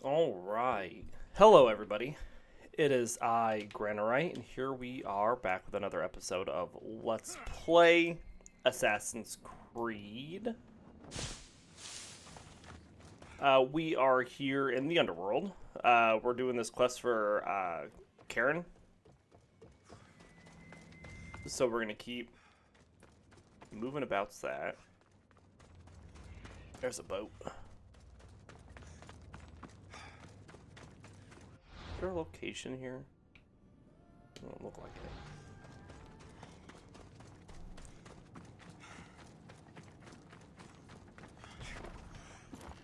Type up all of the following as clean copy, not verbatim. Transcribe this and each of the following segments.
All right. Hello, everybody. It is I, Granarite, and here we are back with another episode of Let's Play Assassin's Creed. We are here in the underworld. We're doing this quest for Charon. So we're going to keep moving about that. There's a boat. Is there a location here? Doesn't look like it.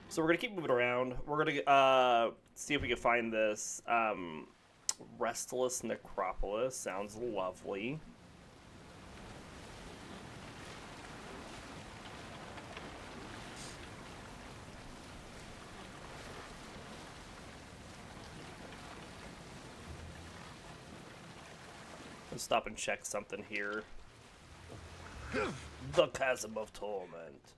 So we're gonna keep moving around. We're gonna see if we can find this restless necropolis. Sounds lovely. Let's stop and check something here. The Chasm of Torment.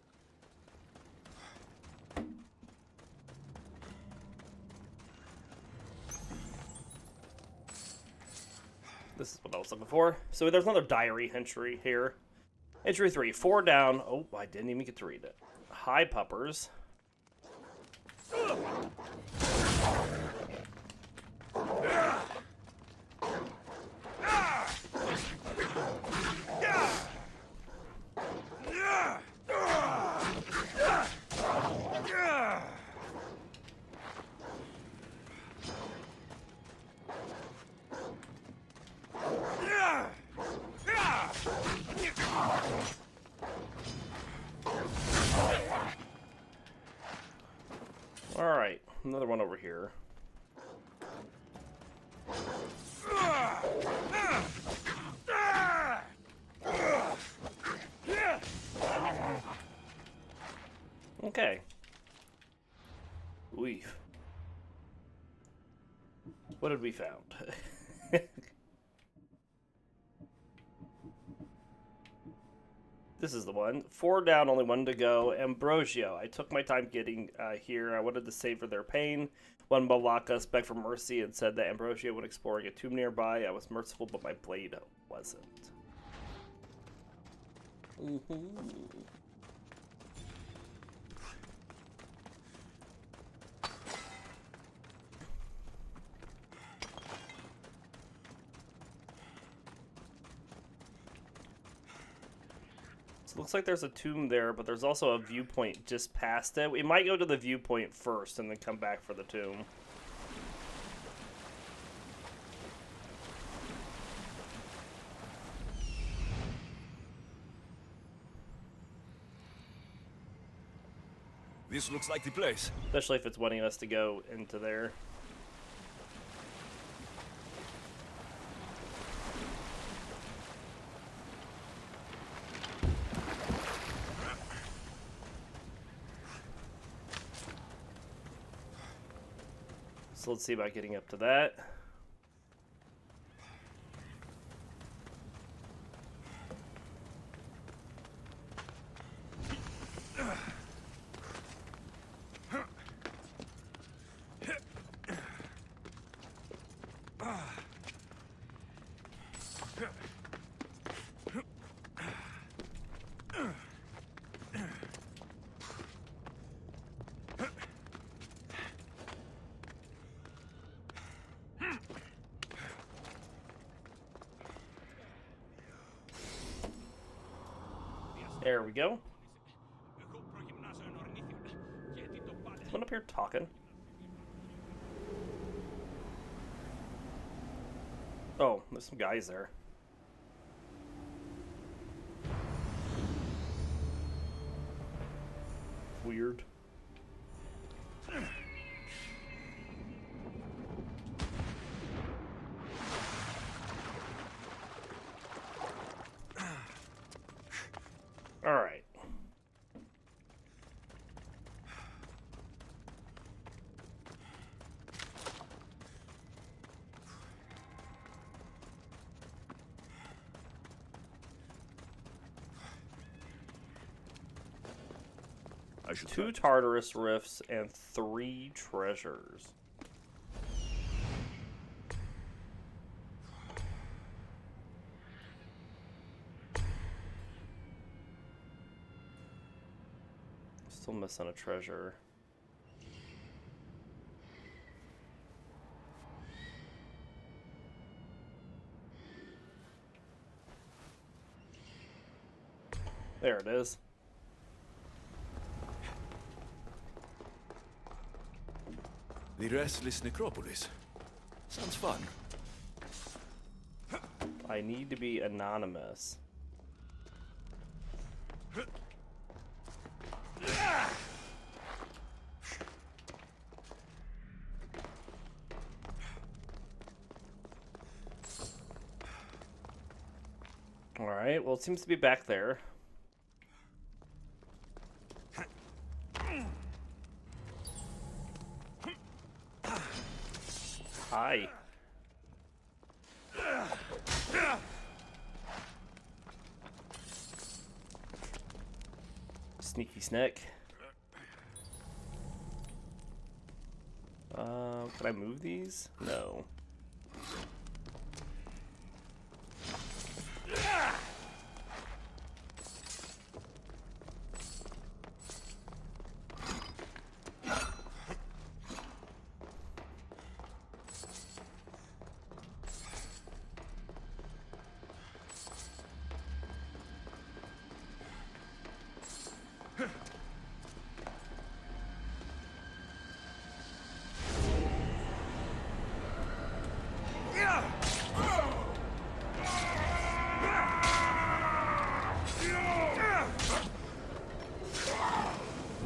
This is what I was looking for. So there's another diary entry here. Entry 3, 4 down. Oh, I didn't even get to read it. Hi, puppers. Alright, another one over here. Okay. We've. What had we found? This is the one. 4 down, only 1 to go. Ambrosio. I took my time getting here. I wanted to savor their pain. One Malakas begged for mercy and said that Ambrosio went exploring a tomb nearby. I was merciful, but my blade wasn't. Looks like there's a tomb there, but there's also a viewpoint just past it. We might go to the viewpoint first and then come back for the tomb. This looks like the place. Especially if it's wanting us to go into there. So let's see about getting up to that. There we go. Someone up here talking. Oh, there's some guys there. Weird. All right. should 2 try. Tartarus rifts and 3 treasures. Still missing a treasure. There it is. The Restless Necropolis. Sounds fun. I need to be anonymous. Alright, well, it seems to be back there. Hi. Sneaky snack. Can I move these? No.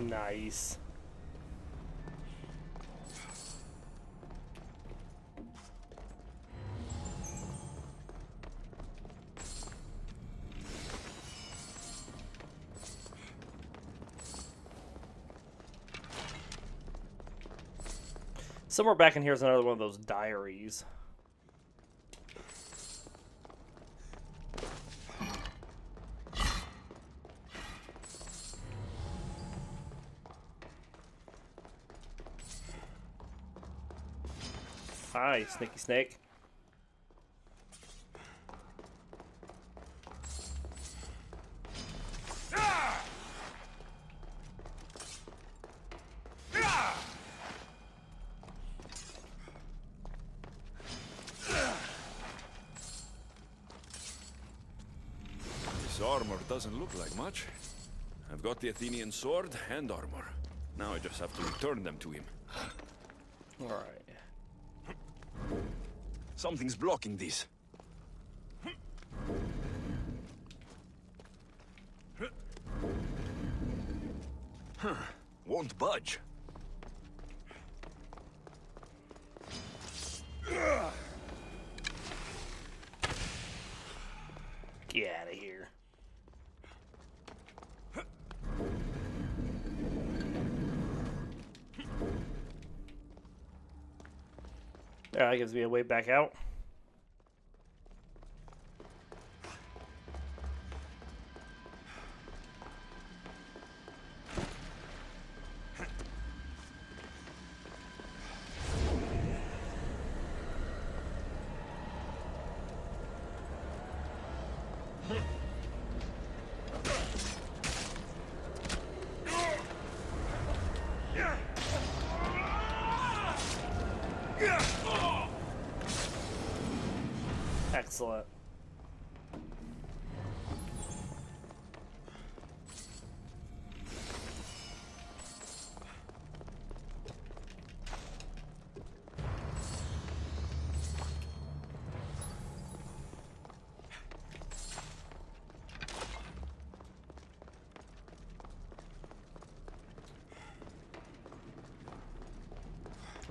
Nice. Somewhere back in here is another one of those diaries. Hi, Sneaky Snake. This armor doesn't look like much. I've got the Athenian sword and armor. Now I just have to return them to him. Alright. Something's blocking these. Huh. Won't budge. Get out of here. Yeah, that gives me a way back out. Excellent.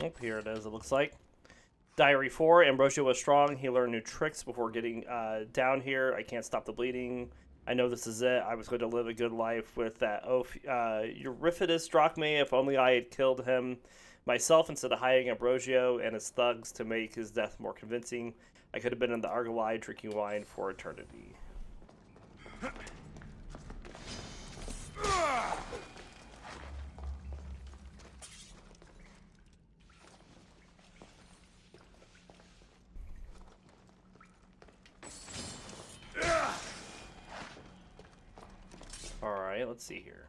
Oh, here it is, it looks like. Diary 4, Ambrosio was strong. He learned new tricks before getting down here. I can't stop the bleeding. I know this is it. I was going to live a good life with that oaf. Euryphides struck me. If only I had killed him myself instead of hiring Ambrosio and his thugs to make his death more convincing. I could have been in the Argolide drinking wine for eternity. let's see here.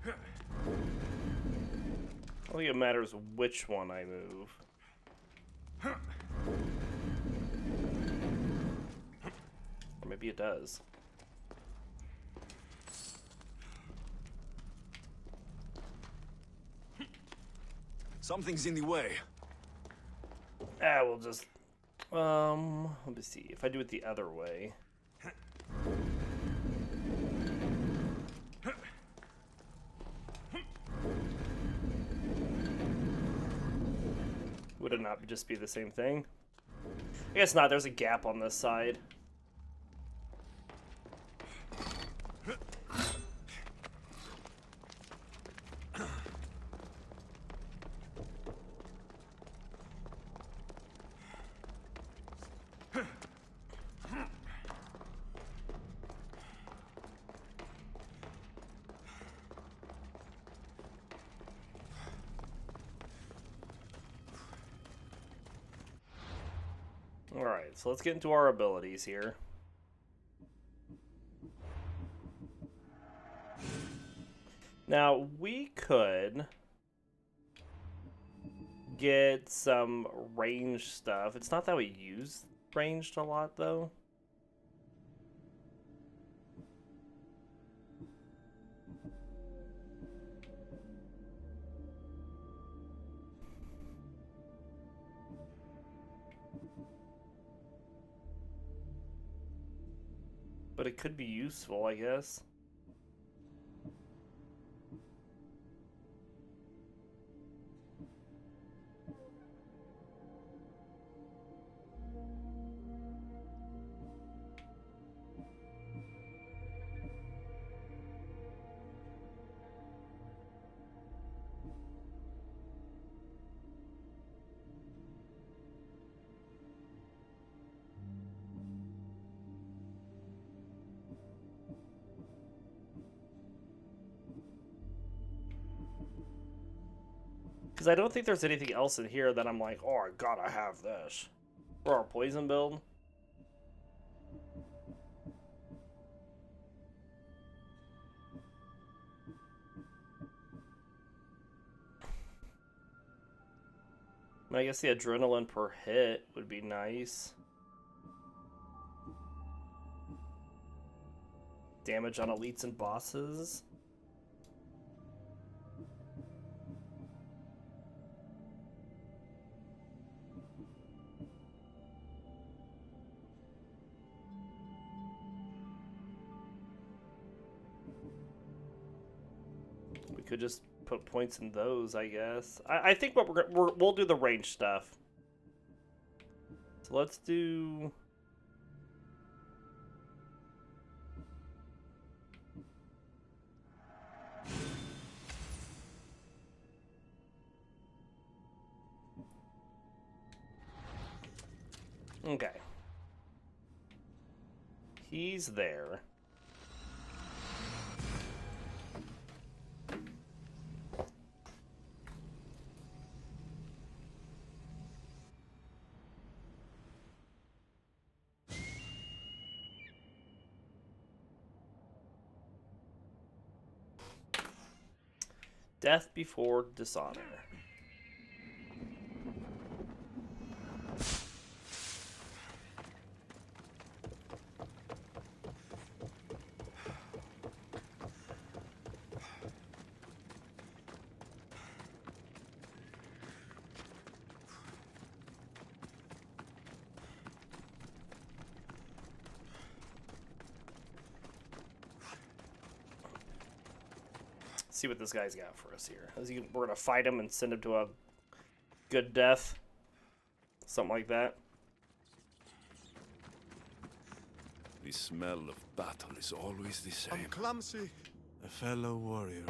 I don't think it matters which one I move. Or maybe it does. Something's in the way. We'll just... let me see. If I do it the other way... Would it not just be the same thing? I guess not. There's a gap on this side. Alright, so let's get into our abilities here. Now, we could get some ranged stuff. It's not that we use ranged a lot, though. But it could be useful, I guess. Because I don't think there's anything else in here that I'm like, oh, I gotta have this. For our poison build. I guess the adrenaline per hit would be nice. Damage on elites and bosses. We could just put points in those, I guess. I think what we'll do the range stuff. So let's do... Okay. He's there. Death before dishonor. See what this guy's got for us here. We're gonna fight him and send him to a good death. Something like that. The smell of battle is always the same. I'm clumsy. A fellow warrior.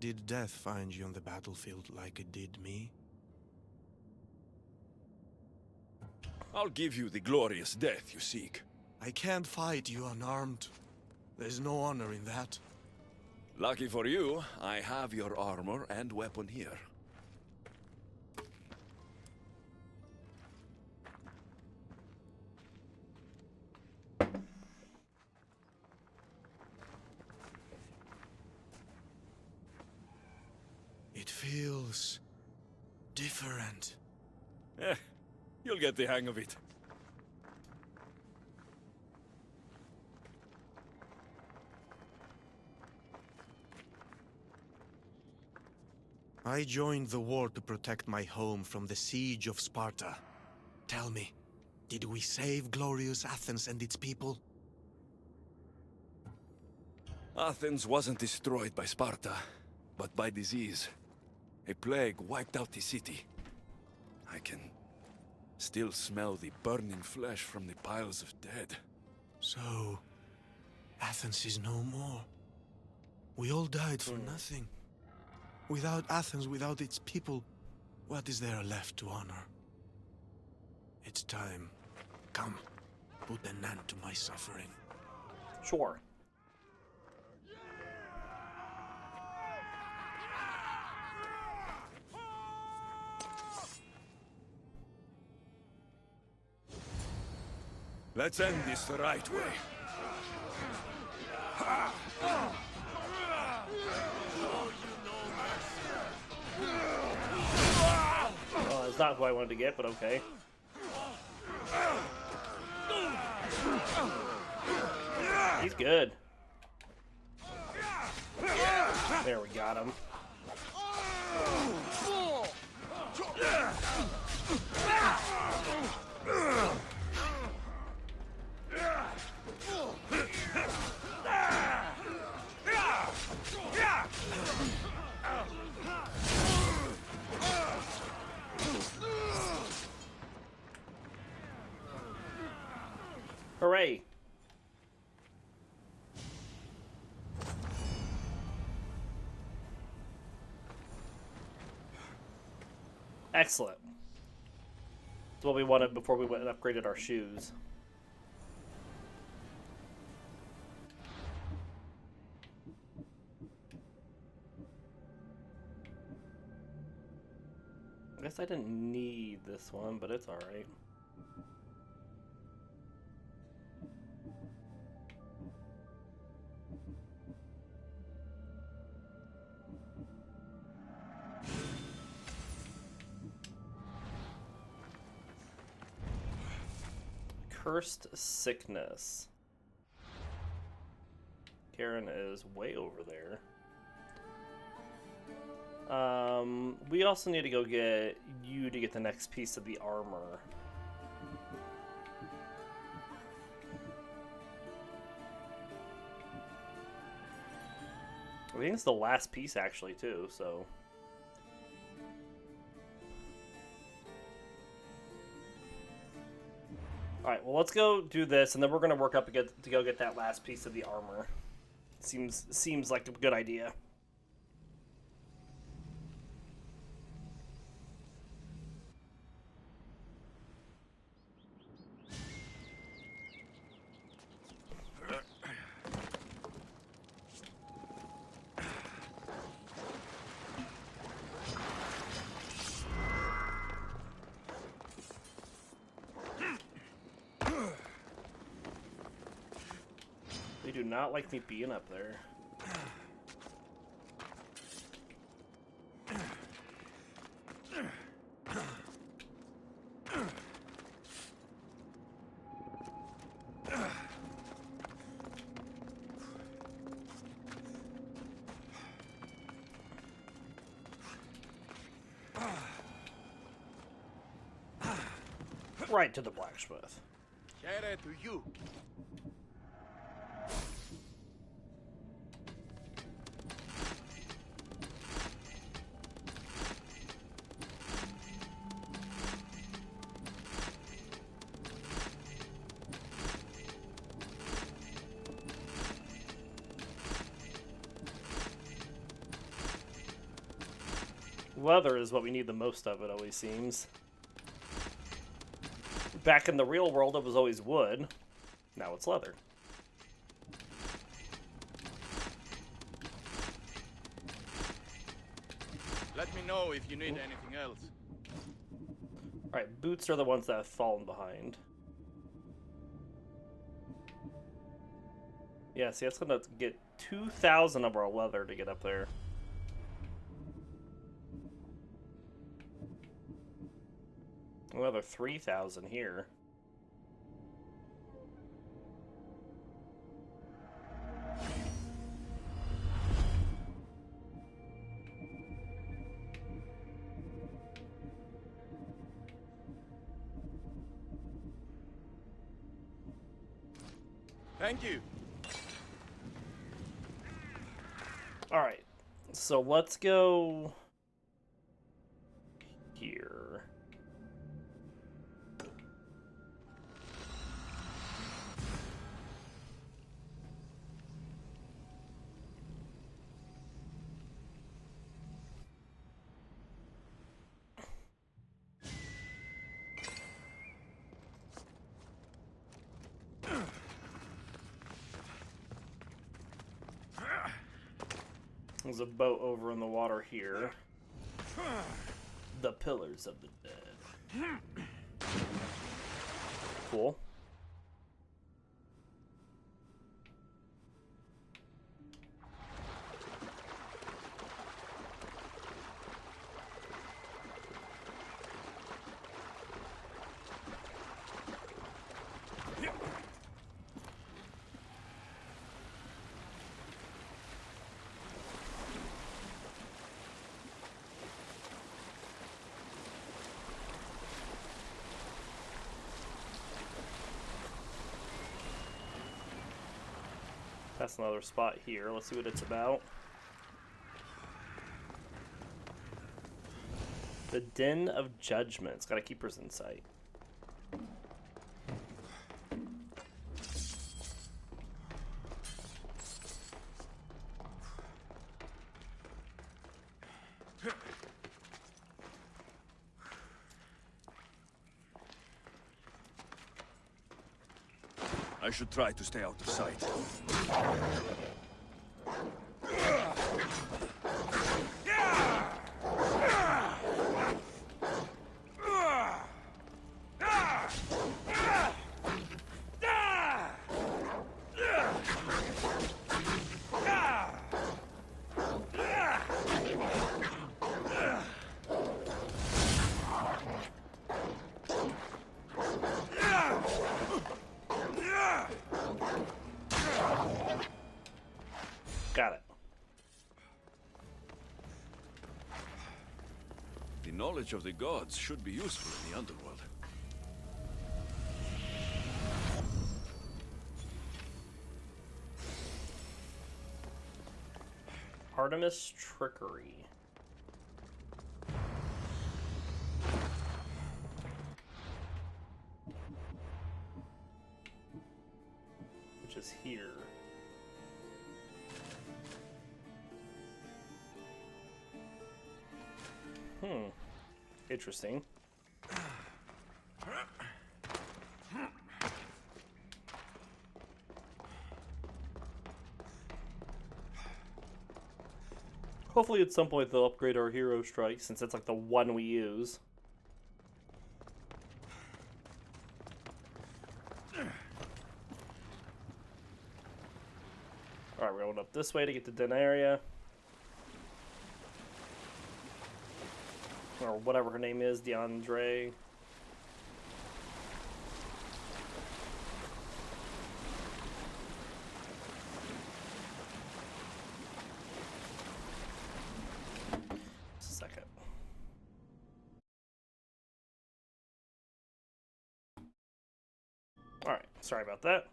Did death find you on the battlefield like it did me? I'll give you the glorious death you seek. I can't fight you unarmed. There's no honor in that. Lucky for you, I have your armor and weapon here. feels different. Eh, you'll get the hang of it. I joined the war to protect my home from the siege of Sparta. Tell me, did we save glorious Athens and its people? Athens wasn't destroyed by Sparta, but by disease. A plague wiped out the city. I can still smell the burning flesh from the piles of dead. So, Athens is no more. We all died for nothing. Without Athens, without its people, what is there left to honor? It's time. Come, put an end to my suffering. Sure. Let's end this the right way. Well, that's not who I wanted to get, but okay. He's good. There, we got him. Hooray! Excellent. That's what we wanted before we went and upgraded our shoes. I guess I didn't need this one, but it's alright. Cursed sickness. Charon is way over there. We also need to go get you to get the next piece of the armor. I think it's the last piece actually too, so. Alright, well let's go do this and then we're gonna work up to go get that last piece of the armor. Seems like a good idea. They do not like me being up there. Right to the blacksmith. Charon to you. Leather is what we need the most of, it always seems. Back in the real world, it was always wood. Now it's leather. Let me know if you need anything else. Alright, boots are the ones that have fallen behind. Yeah, see, that's gonna get 2,000 of our leather to get up there. Another 3,000 here. Thank you. All right, so let's go here. There's a boat over in the water here. The Pillars of the Dead. Cool. That's another spot here. Let's see what it's about. The Den of Judgment. It's got a keeper's insight. I should try to stay out of sight. Got it. The knowledge of the gods should be useful in the underworld. Artemis Trickery. Which is here. Interesting. Hopefully at some point they'll upgrade our hero strike since it's like the one we use. Alright, we're going up this way to get to Den area. Or whatever her name is, DeAndre. Just a second. Alright, sorry about that.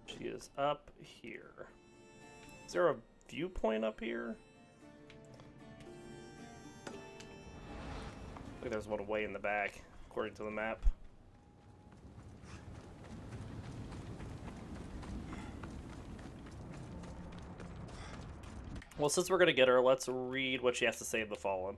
She is up here. Is there a viewpoint up here? I think there's one way in the back, according to the map. Well, since we're gonna get her, let's read what she has to say in the Fallen.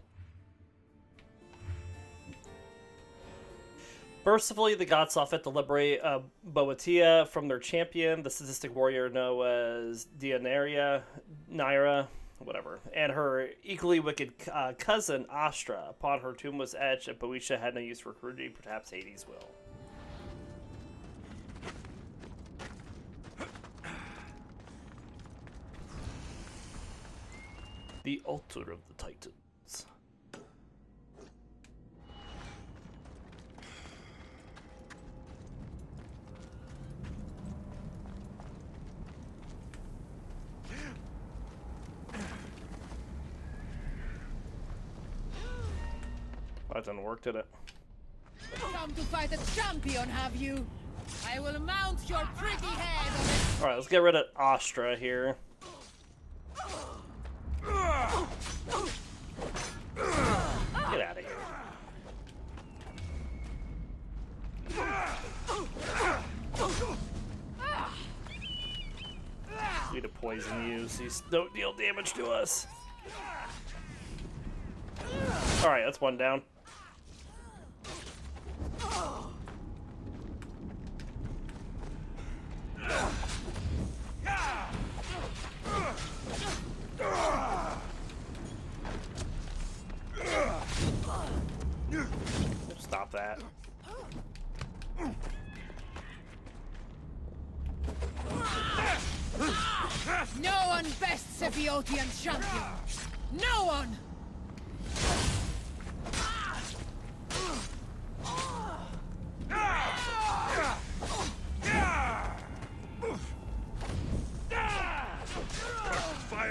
Mercifully, the gods saw fit to liberate Boeotia from their champion, the sadistic warrior known as Naira, whatever, and her equally wicked cousin, Astra. Upon her tomb was etched, and Boeotia had no use for recruiting, perhaps Hades will. The altar of the Titans. That didn't work, did it? Come to fight a champion, have you? I will mount your pretty head. Alright, let's get rid of Astra here. Get out of here. We need to poison you so you don't deal damage to us. Alright, that's one down. Stop that. No one bests a Boeotian champion. No one.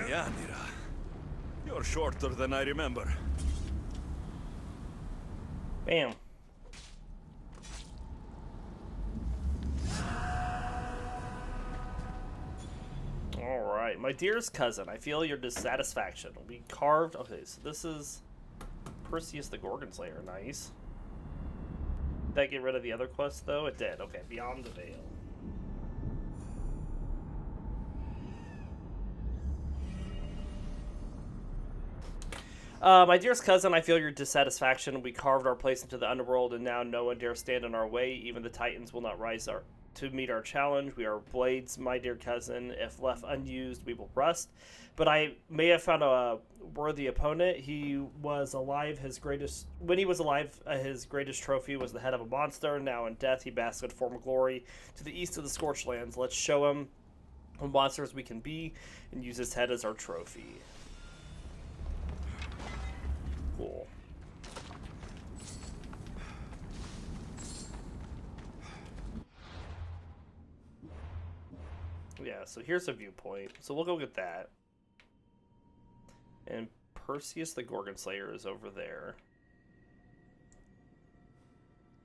Yeah, Nira. You're shorter than I remember. Bam. Alright, my dearest cousin, I feel your dissatisfaction. We carved... Okay, so this is Perseus the Gorgon Slayer. Nice. Did that get rid of the other quest, though? It did. Okay, Beyond the Veil. My dearest cousin, I feel your dissatisfaction. We carved our place into the underworld, and now no one dare stand in our way. Even the Titans will not rise to meet our challenge. We are blades, my dear cousin. If left unused, we will rust. But I may have found a worthy opponent. He was alive. When he was alive, his greatest trophy was the head of a monster. Now in death, he basks in former glory to the east of the Scorched Lands. Let's show him what monsters we can be, and use his head as our trophy. Cool. Yeah, so here's a viewpoint. So we'll go get that. And Perseus the Gorgon Slayer is over there.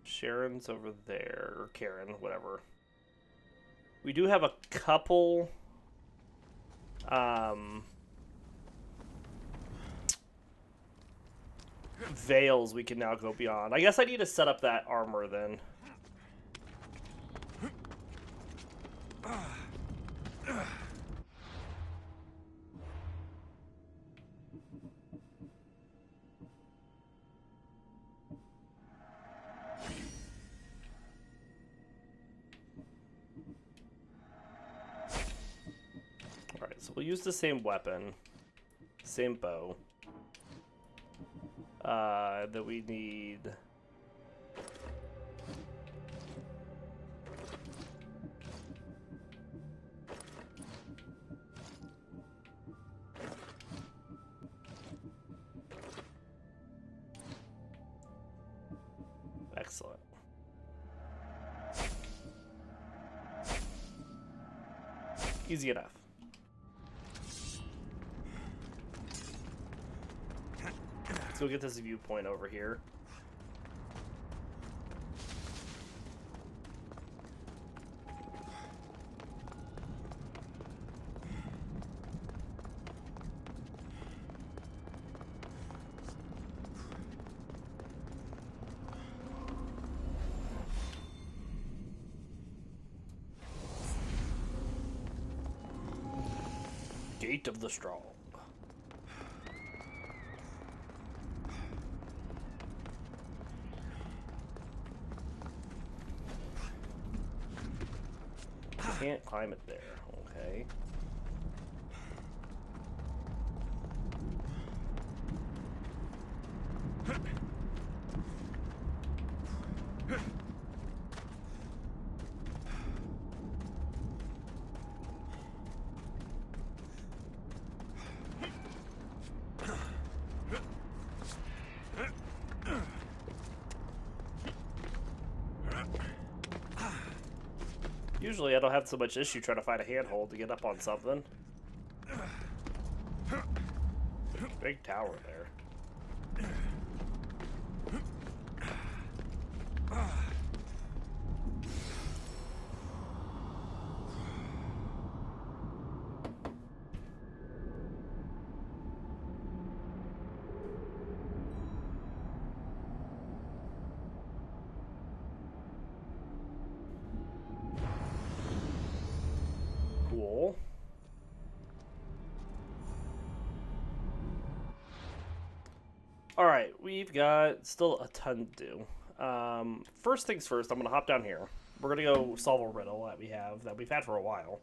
Charon's over there. Or Charon, whatever. We do have a couple... veils we can now go beyond. I guess I need to set up that armor then. Alright, so we'll use the same weapon. Same bow. That we need... Excellent. Easy enough. Let's go get this viewpoint over here. Gate of the Strong. Can't climb it there. Okay. Usually I don't have so much issue trying to find a handhold to get up on something. Big tower there. Cool. Alright, we've got still a ton to do. First things first, I'm going to hop down here. We're going to go solve a riddle that we've had for a while.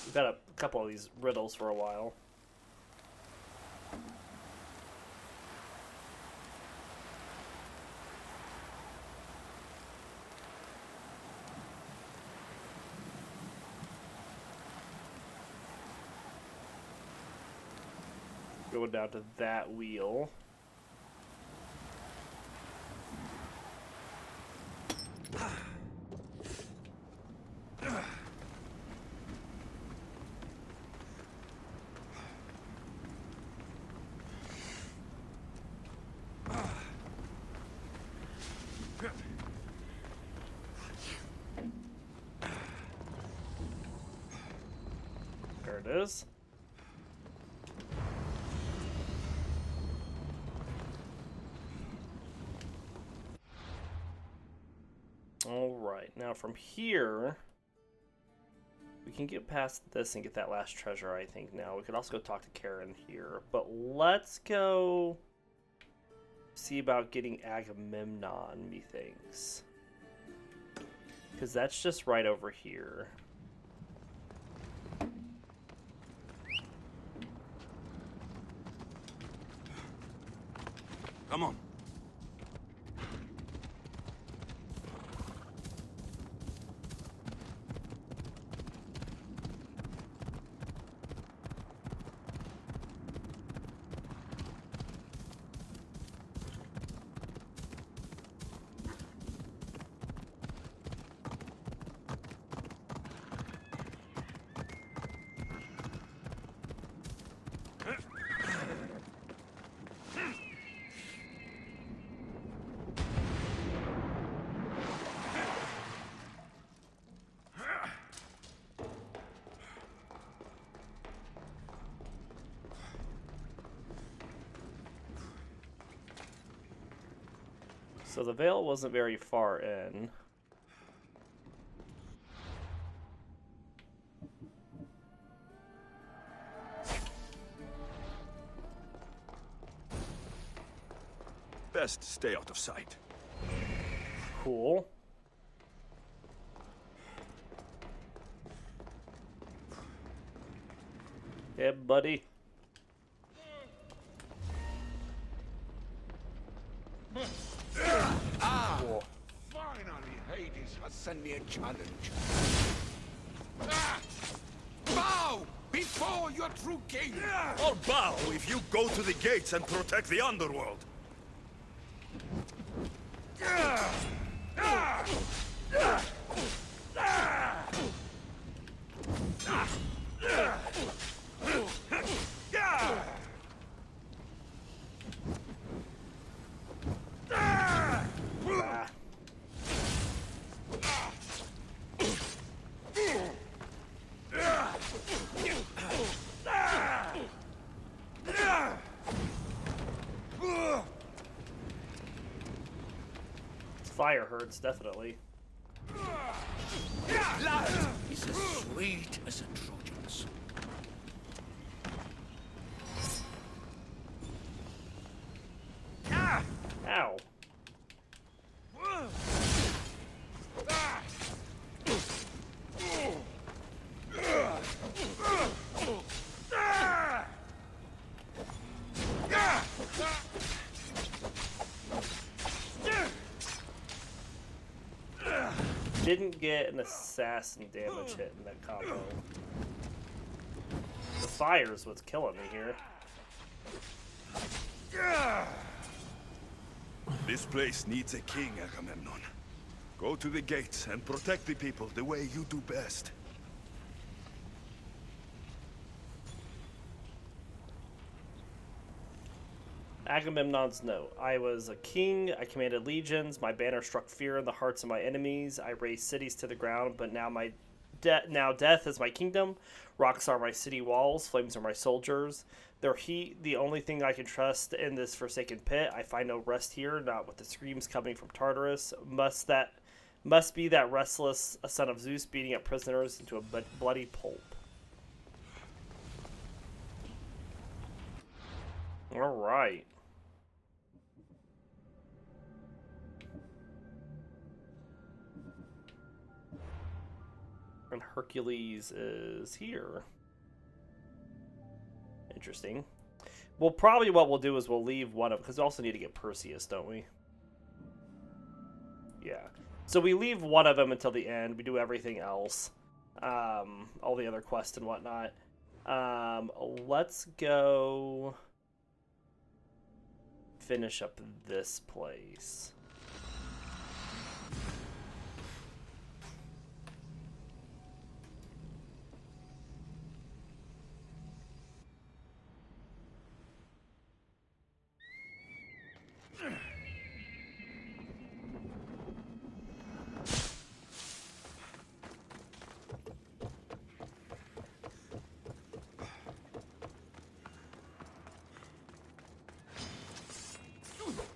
We've had a couple of these riddles for a while. Going down to that wheel. There it is. Alright, now from here, we can get past this and get that last treasure, I think, now. We could also go talk to Charon here, but let's go see about getting Agamemnon, methinks. Because that's just right over here. Come on. So the veil wasn't very far in. Best stay out of sight. Cool. Yeah, buddy. Cool. Finally, Hades has sent me a challenge. Bow before your true king! I'll bow if you go to the gates and protect the underworld. Fire hurts, definitely. Blood is as sweet as a Trojan's. Ow. Didn't get an assassin damage hit in that combo. The fire's what's killing me here. This place needs a king, Agamemnon. Go to the gates and protect the people the way you do best. Agamemnon's note. I was a king, I commanded legions, my banner struck fear in the hearts of my enemies, I razed cities to the ground, but now death is my kingdom, rocks are my city walls, flames are my soldiers, their heat, the only thing I can trust in this forsaken pit, I find no rest here, not with the screams coming from Tartarus, must be that restless son of Zeus beating up prisoners into a bloody pulp. Alright. And Hercules is here. Interesting. Well, probably what we'll do is we'll leave one of... Because we also need to get Perseus, don't we? Yeah. So we leave one of them until the end. We do everything else. All the other quests and whatnot. Let's go... finish up this place.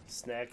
Snack.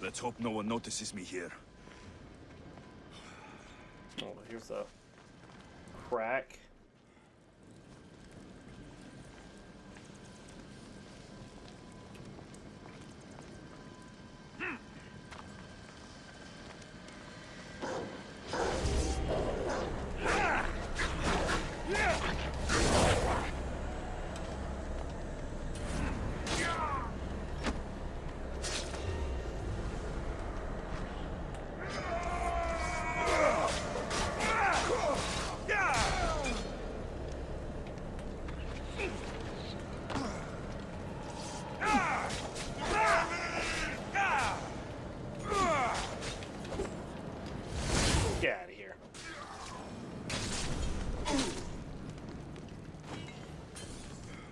Let's hope no one notices me here. Oh, here's a crack. Get out of here.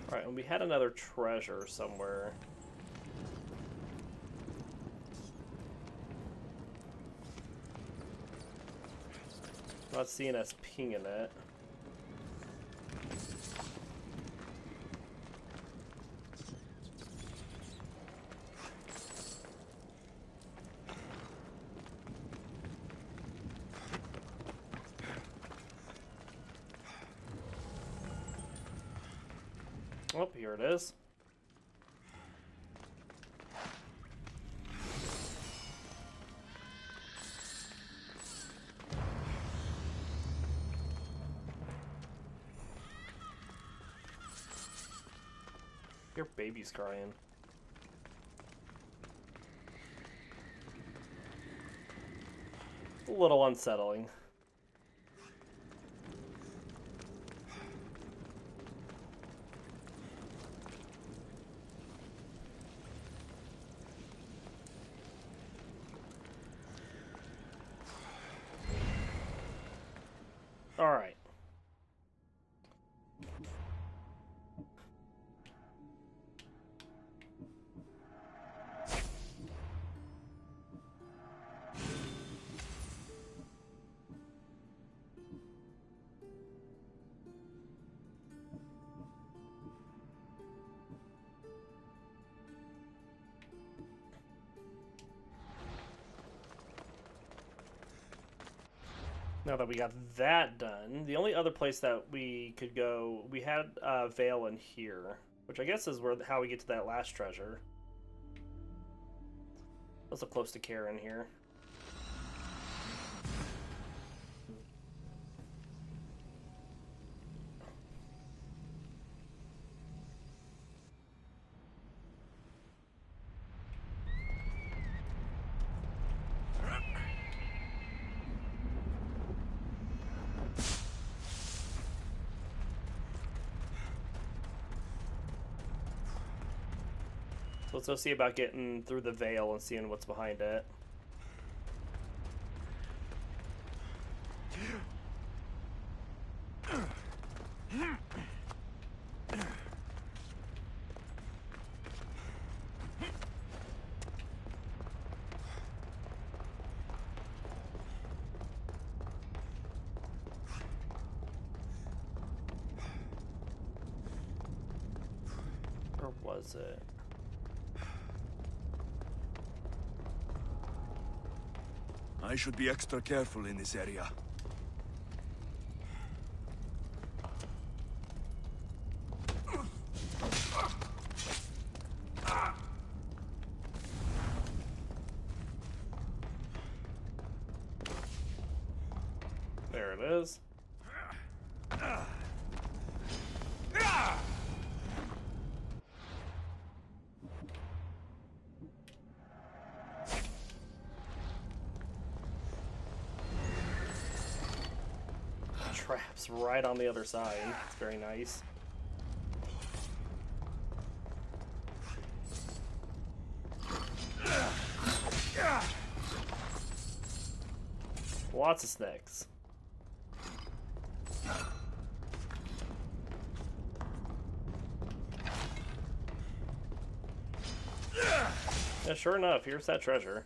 Alright, and we had another treasure somewhere. Not seeing us pinging it. Oh, here it is. Your baby's crying. A little unsettling. All right. Now that we got that done, the only other place that we could go, we had Vale in here, which I guess is where how we get to that last treasure. Also close to Charon here. So let's go see about getting through the veil and seeing what's behind it. Or was it? I should be extra careful in this area. There it is. Traps right on the other side. It's very nice. Lots of snakes. Yeah, sure enough, here's that treasure.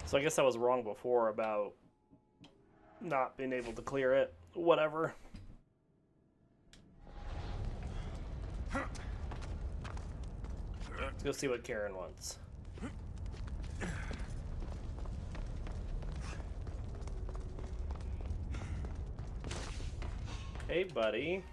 So I guess I was wrong before about not being able to clear it. Whatever. Let's go see what Charon wants. Hey, buddy.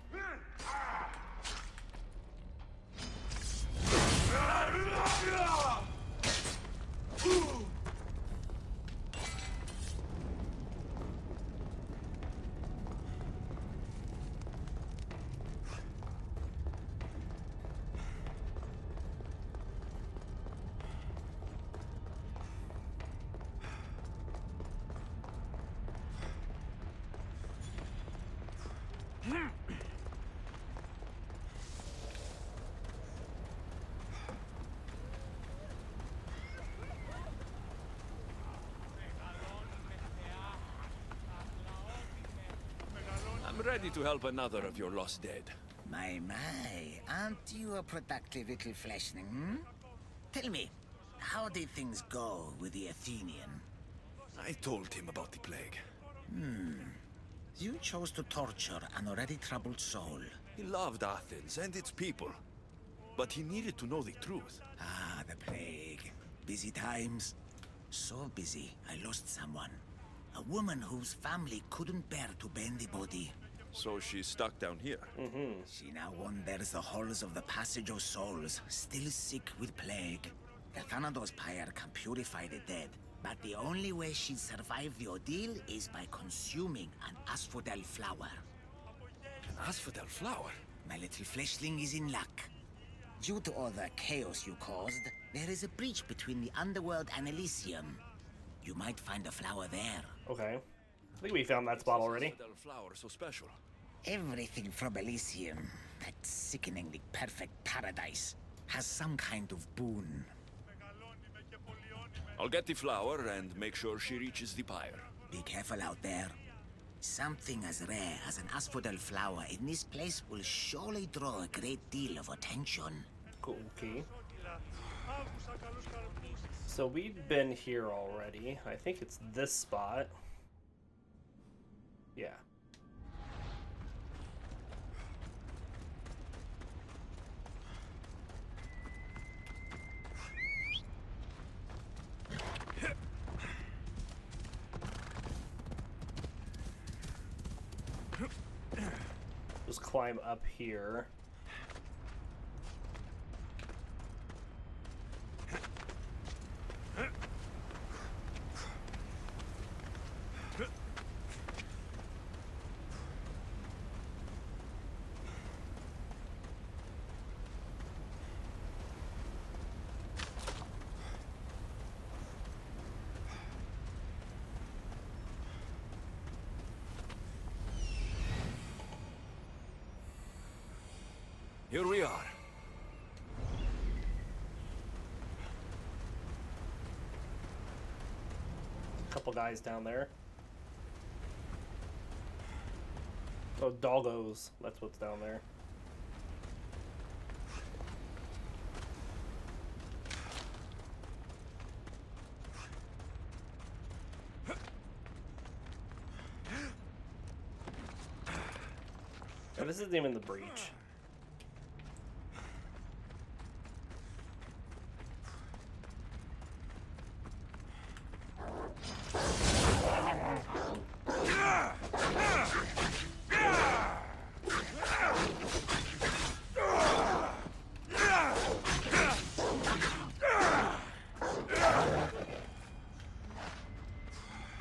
I'm ready to help another of your lost dead. My, aren't you a productive little fleshling, hmm? Tell me, how did things go with the Athenian? I told him about the plague. You chose to torture an already troubled soul. He loved Athens and its people, but he needed to know the truth. Ah, the plague. Busy times. So busy, I lost someone. A woman whose family couldn't bear to bury the body. So she's stuck down here. She now wanders the halls of the Passage of Souls, still sick with plague. The Thanatos pyre can purify the dead, but the only way she'd survive the ordeal is by consuming an asphodel flower. An asphodel flower? My little fleshling is in luck. Due to all the chaos you caused, there is a breach between the underworld and Elysium. You might find a flower there. Okay. I think we found that spot already. Asphodel flower so special. Everything from Elysium, that sickeningly perfect paradise, has some kind of boon. I'll get the flower and make sure she reaches the pyre. Be careful out there. Something as rare as an asphodel flower in this place will surely draw a great deal of attention. Cool, okay. So we've been here already. I think it's this spot. Yeah. Just climb up here. Here we are. Couple guys down there. Oh, doggos. That's what's down there. Oh, this isn't even the breach.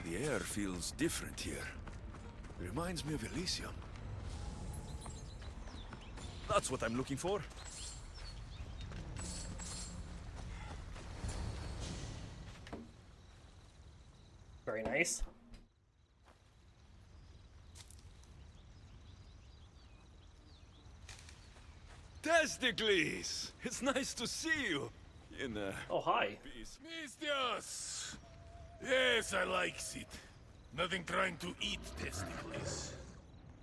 The air feels different here. Reminds me of Elysium. That's what I'm looking for. Very nice. Testicles! It's nice to see you. In Oh, hi. peace. Mistios! Yes, I likes it. Nothing trying to eat testicles.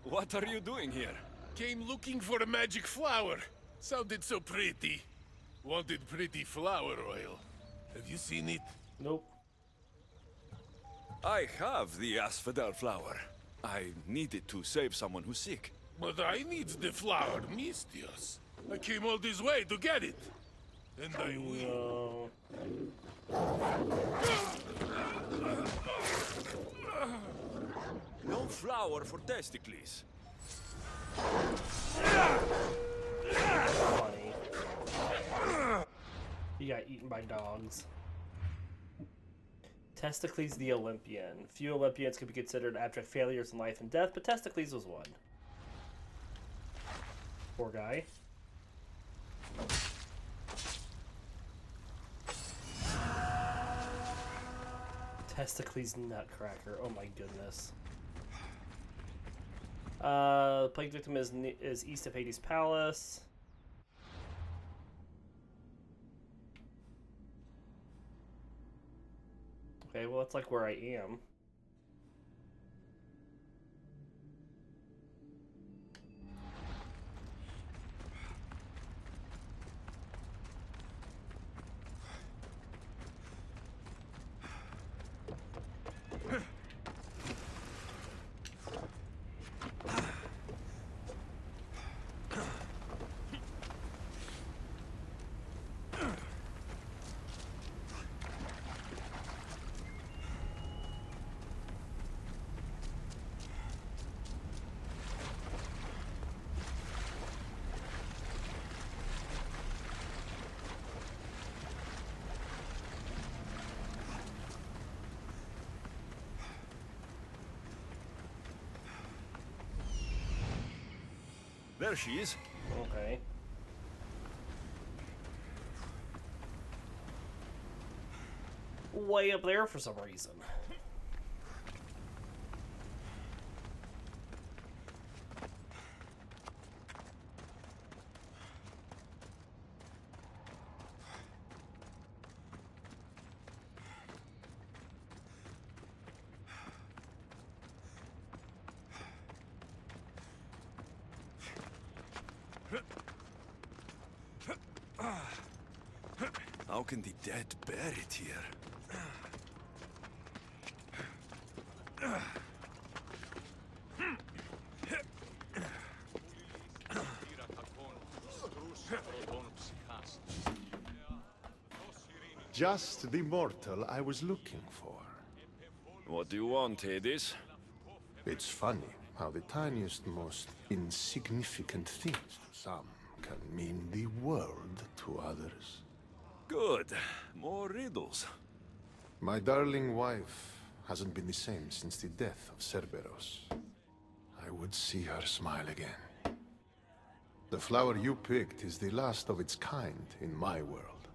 What are you doing here? Came looking for a magic flower. Sounded so pretty. Wanted pretty flower oil. Have you seen it? Nope. I have the asphodel flower. I need it to save someone who's sick. But I need the flower, Mistios. I came all this way to get it. And I will. No flower for testicles. Funny. He got eaten by dogs. Testicles the Olympian. Few Olympians could be considered abject failures in life and death, but Testicles was one. Poor guy. Testicles Nutcracker. Oh my goodness. The plague victim is east of Hades Palace. Okay, well that's like where I am. There she is. Okay. Way up there for some reason. How can the dead bear it here? Just the mortal I was looking for. What do you want, Hades? It's funny how the tiniest, most insignificant things to some can mean the world to others. Good. More riddles. My darling wife hasn't been the same since the death of Cerberus. I would see her smile again. The flower you picked is the last of its kind in my world,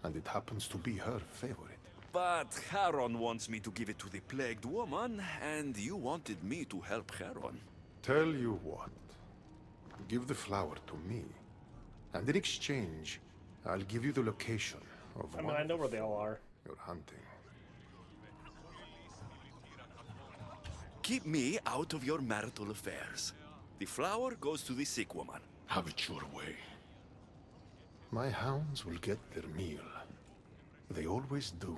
and it happens to be her favorite. But Charon wants me to give it to the plagued woman, and you wanted me to help Charon. Tell you what, give the flower to me, and in exchange, I'll give you the location of I mean, one I know where they all are. you're hunting. Keep me out of your marital affairs. The flower goes to the sick woman. Have it your way. My hounds will get their meal. They always do.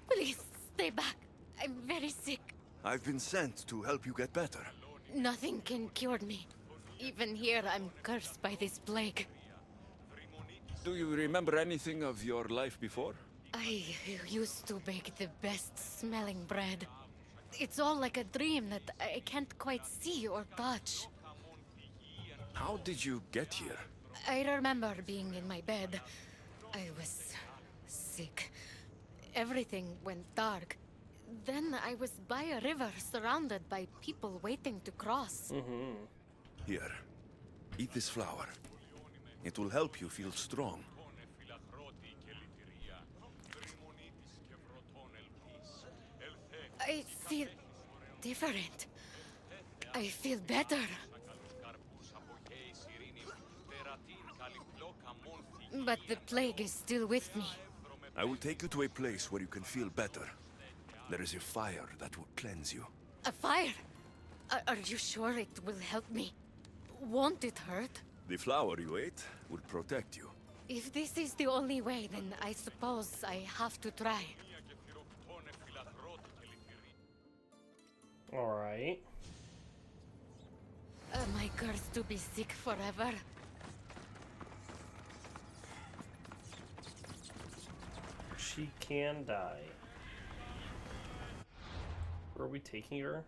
Please, stay back. I'm very sick. I've been sent to help you get better. Nothing can cure me. Even here, I'm cursed by this plague. Do you remember anything of your life before? I used to bake the best smelling bread. It's all like a dream that I can't quite see or touch. How did you get here? I remember being in my bed. I was sick. Everything went dark. Then I was by a river surrounded by people waiting to cross. Here, eat this flower. It will help you feel strong. I feel different. I feel better. But the plague is still with me. I will take you to a place where you can feel better. There is a fire that will cleanse you. A fire? Are you sure it will help me? Won't it hurt? The flower you ate will protect you. If this is the only way, then I suppose I have to try. Alright. Am I cursed to be sick forever? She can die. Where are we taking her?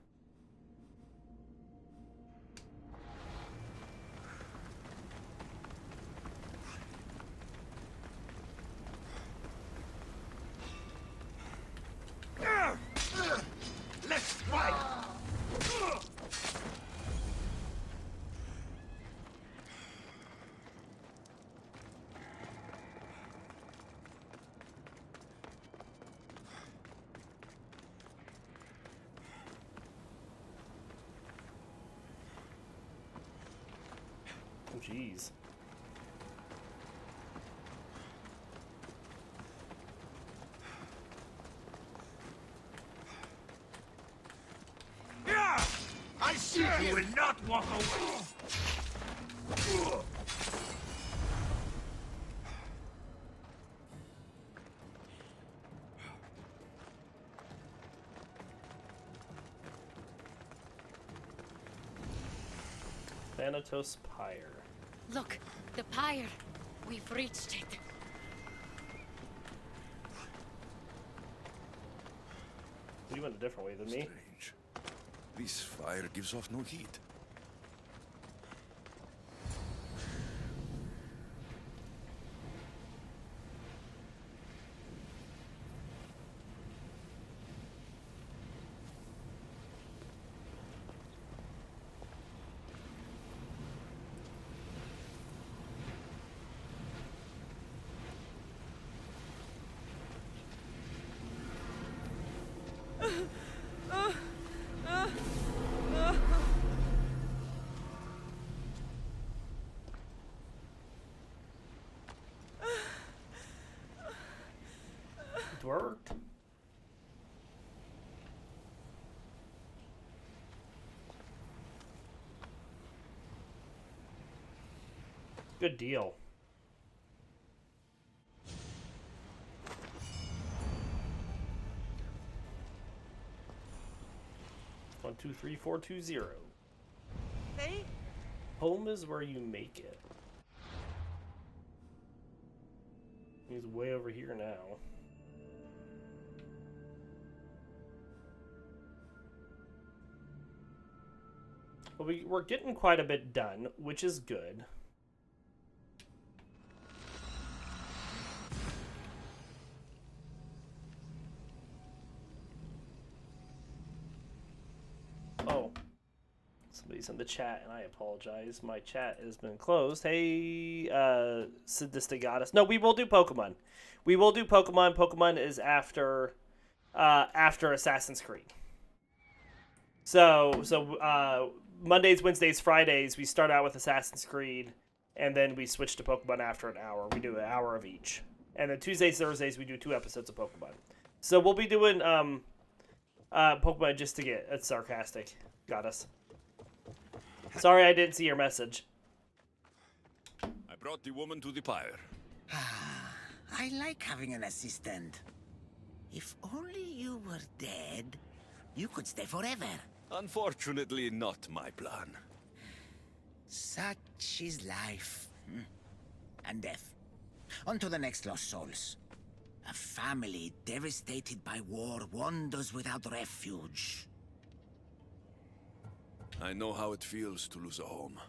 Let's fight! Oh, jeez. I see you will not walk away! Thanatos Pyre. Look, the pyre. We've reached it. You went a different way than me. Strange. This fire gives off no heat. Worked, worked. Good deal. One, two, three, 4, 2, 0. Hey? Home is where you make it. He's way over here now. Well, we're getting quite a bit done, which is good. Oh. Somebody's in the chat, and I apologize. My chat has been closed. Hey, Sadistic Goddess. No, we will do Pokemon. We will do Pokemon. Pokemon is after Assassin's Creed. So Mondays, Wednesdays, Fridays, we start out with Assassin's Creed, and then we switch to Pokemon after an hour. We do an hour of each. And then Tuesdays, Thursdays, we do 2 episodes of Pokemon. So we'll be doing Pokemon just to get it's sarcastic. Goddess. Sorry I didn't see your message. I brought the woman to the pyre. I like having an assistant. If only you were dead, you could stay forever. Unfortunately, not my plan. Such is life. And death. On to the next lost souls. A family devastated by war wanders without refuge. I know how it feels to lose a home.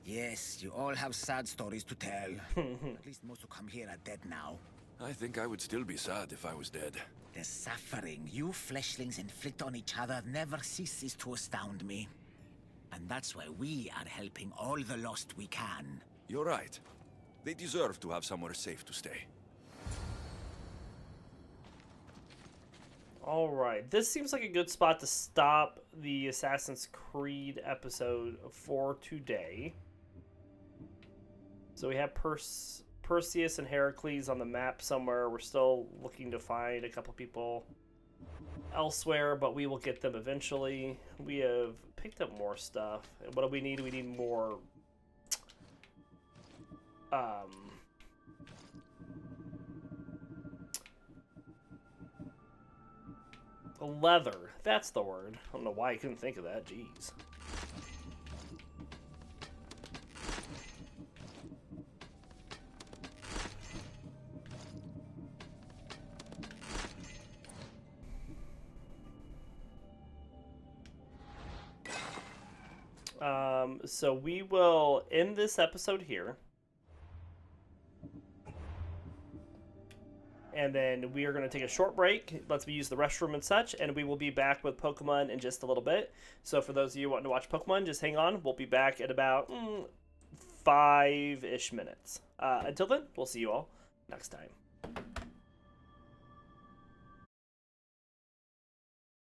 Yes, you all have sad stories to tell. At least most who come here are dead now. I think I would still be sad if I was dead. The suffering you fleshlings inflict on each other never ceases to astound me. And that's why we are helping all the lost we can. You're right. They deserve to have somewhere safe to stay. Alright, this seems like a good spot to stop the Assassin's Creed episode for today. So we have Perseus and Heracles on the map somewhere. We're still looking to find a couple people elsewhere, but we will get them eventually. We have picked up more stuff. And what do we need? We need more... leather. That's the word. I don't know why I couldn't think of that. Jeez. So we will end this episode here. And then we are going to take a short break. Let's use the restroom and such. And we will be back with Pokemon in just a little bit. So for those of you wanting to watch Pokemon, just hang on. We'll be back in about 5-ish minutes. Until then, we'll see you all next time.